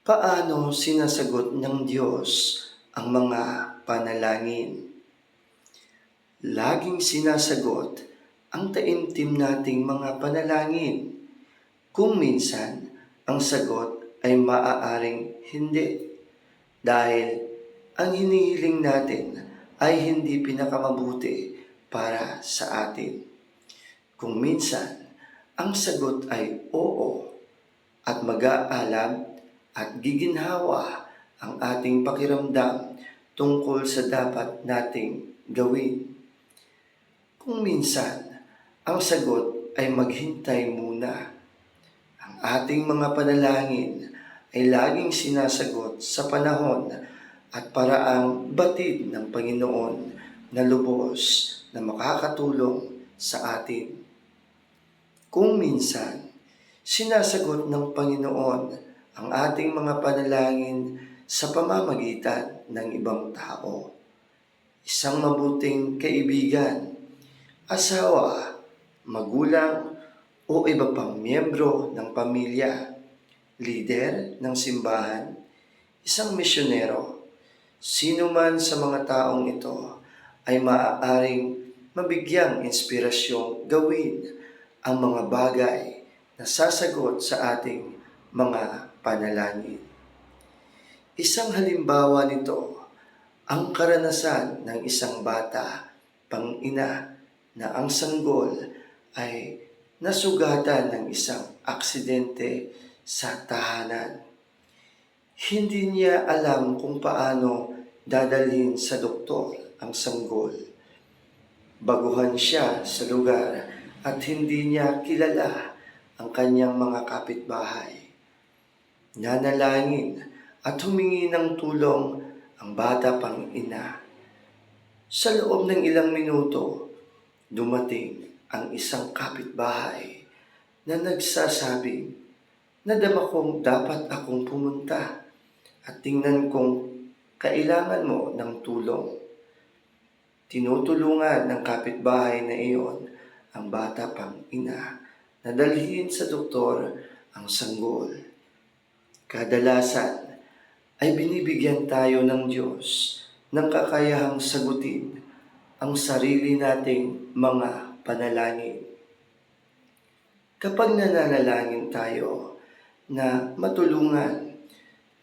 Paano sinasagot ng Diyos ang mga panalangin? Laging sinasagot ang taimtim nating mga panalangin. Kung minsan, ang sagot ay maaaring hindi dahil ang hinihiling natin ay hindi pinakamabuti para sa atin. Kung minsan, ang sagot ay oo at mag-aalab at giginhawa ang ating pakiramdam tungkol sa dapat nating gawin. Kung minsan, ang sagot ay maghintay muna. Ang ating mga panalangin ay laging sinasagot sa panahon at paraang batid ng Panginoon na lubos na makakatulong sa atin. Kung minsan, sinasagot ng Panginoon ang ating mga panalangin sa pamamagitan ng ibang tao. Isang mabuting kaibigan, asawa, magulang, o iba pang miyembro ng pamilya, lider ng simbahan, isang misyonero, sino man sa mga taong ito ay maaaring mabigyang inspirasyong gawin ang mga bagay na sasagot sa ating mga panalangin. Isang halimbawa nito, ang karanasan ng isang bata, pang-ina, na ang sanggol ay nasugatan ng isang aksidente sa tahanan. Hindi niya alam kung paano dadalhin sa doktor ang sanggol. Baguhan siya sa lugar at hindi niya kilala ang kanyang mga kapitbahay. Nanalangin at humingi ng tulong ang bata pang ina. Sa loob ng ilang minuto, dumating ang isang kapitbahay na nagsasabing, nadama kong dapat akong pumunta at tingnan kung kailangan mo ng tulong. Tinutulungan ng kapitbahay na iyon ang bata pang ina na dalhin sa doktor ang sanggol. Kadalasan ay binibigyan tayo ng Diyos ng kakayahang sagutin ang sarili nating mga panalangin. Kapag nananalangin tayo na matulungan,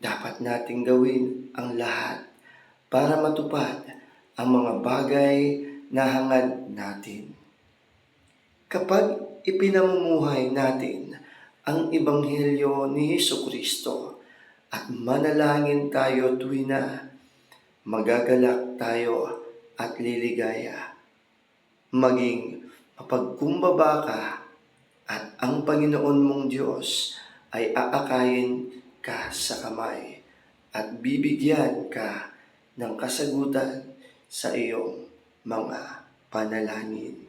dapat nating gawin ang lahat para matupad ang mga bagay na hangad natin. Kapag ipinamumuhay natin ang Ebanghelyo ni Hesukristo at manalangin tayo tuwing na, magagalak tayo at liligaya. Maging mapagkumbaba ka at ang Panginoon mong Diyos ay aakayin ka sa kamay at bibigyan ka ng kasagutan sa iyong mga panalangin.